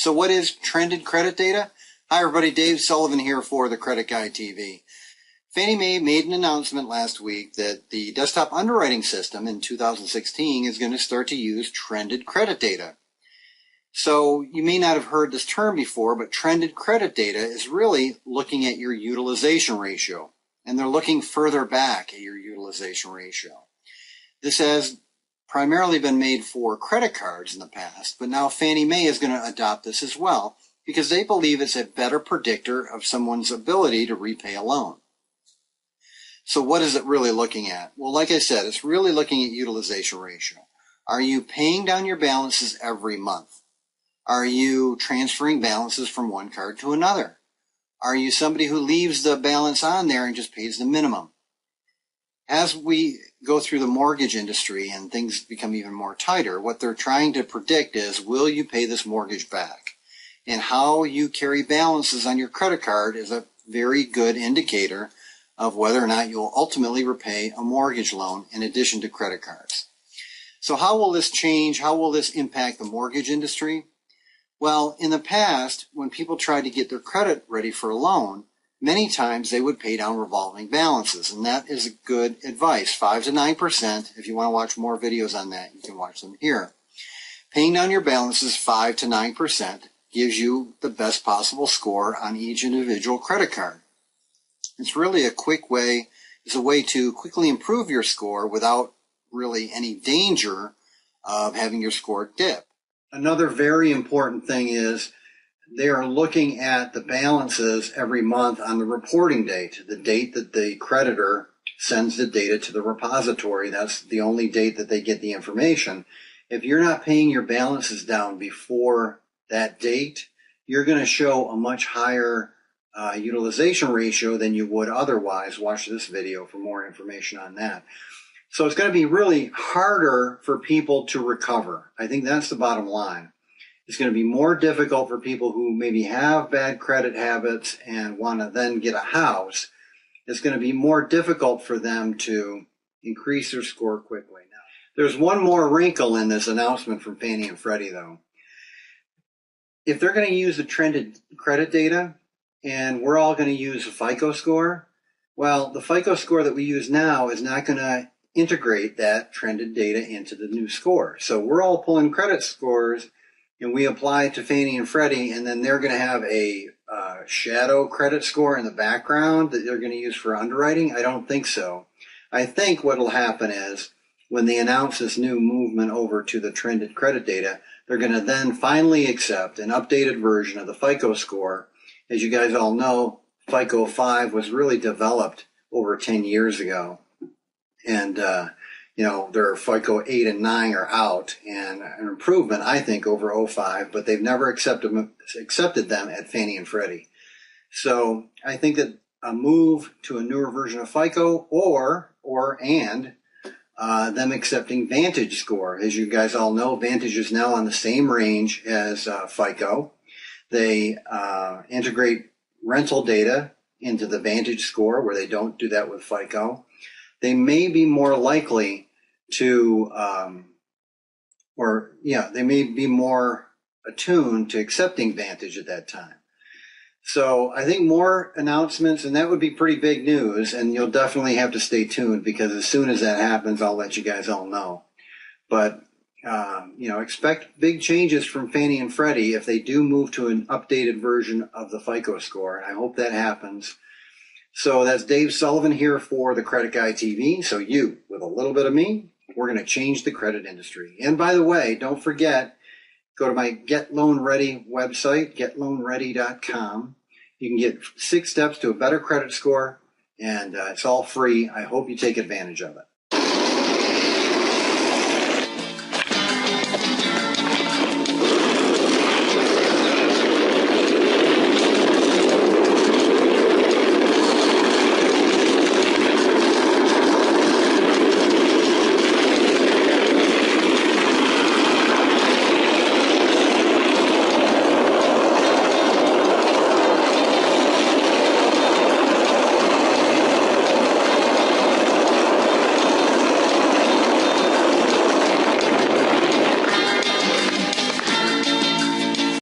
So what is trended credit data? Hi everybody, Dave Sullivan here for the Credit Guy TV. Fannie Mae made an announcement last week that the desktop underwriting system in 2016 is going to start to use trended credit data. So you may not have heard this term before, but trended credit data is really looking at your utilization ratio. And they're looking further back at your utilization ratio. This has primarily been made for credit cards in the past, but now Fannie Mae is going to adopt this as well because they believe it's a better predictor of someone's ability to repay a loan. So what is it really looking at? Well, like I said, it's really looking at utilization ratio. Are you paying down your balances every month? Are you transferring balances from one card to another? Are you somebody who leaves the balance on there and just pays the minimum? As we go through the mortgage industry and things become even more tighter, what they're trying to predict is, will you pay this mortgage back? And how you carry balances on your credit card is a very good indicator of whether or not you'll ultimately repay a mortgage loan in addition to credit cards. So how will this change? How will this impact the mortgage industry? Well, in the past, when people tried to get their credit ready for a loan, many times they would pay down revolving balances, and that is good advice, 5 to 9%. If you want to watch more videos on that, you can watch them here. Paying down your balances 5 to 9% gives you the best possible score on each individual credit card. It's really a quick way, it's a way to quickly improve your score without really any danger of having your score dip. Another very important thing is they are looking at the balances every month on the reporting date, the date that the creditor sends the data to the repository. That's the only date that they get the information. If you're not paying your balances down before that date, you're going to show a much higher utilization ratio than you would otherwise. Watch this video for more information on that. So it's going to be really harder for people to recover. I think that's the bottom line. It's going to be more difficult for people who maybe have bad credit habits and want to then get a house. It's going to be more difficult for them to increase their score quickly. Now, there's one more wrinkle in this announcement from Fannie and Freddie, though. If they're going to use the trended credit data and we're all going to use a FICO score, well, the FICO score that we use now is not going to integrate that trended data into the new score. So we're all pulling credit scores and we apply to Fannie and Freddie, and then they're going to have a shadow credit score in the background that they're going to use for underwriting? I don't think so. I think what will happen is when they announce this new movement over to the trended credit data, they're going to then finally accept an updated version of the FICO score. As you guys all know, FICO 5 was really developed over 10 years ago. And their FICO 8 and 9 are out, and an improvement, I think, over 05, but they've never accepted them at Fannie and Freddie. So I think that a move to a newer version of FICO and them accepting Vantage score. As you guys all know, Vantage is now on the same range as FICO. They integrate rental data into the Vantage score, where they don't do that with FICO. They may be more likely to, they may be more attuned to accepting Vantage at that time. So I think more announcements, and that would be pretty big news, and you'll definitely have to stay tuned because as soon as that happens, I'll let you guys all know. But, expect big changes from Fannie and Freddie if they do move to an updated version of the FICO score, and I hope that happens. So that's Dave Sullivan here for the Credit Guy TV. So you, with a little bit of me, we're going to change the credit industry. And by the way, don't forget, go to my Get Loan Ready website, getloanready.com. You can get 6 steps to a better credit score, and it's all free. I hope you take advantage of it.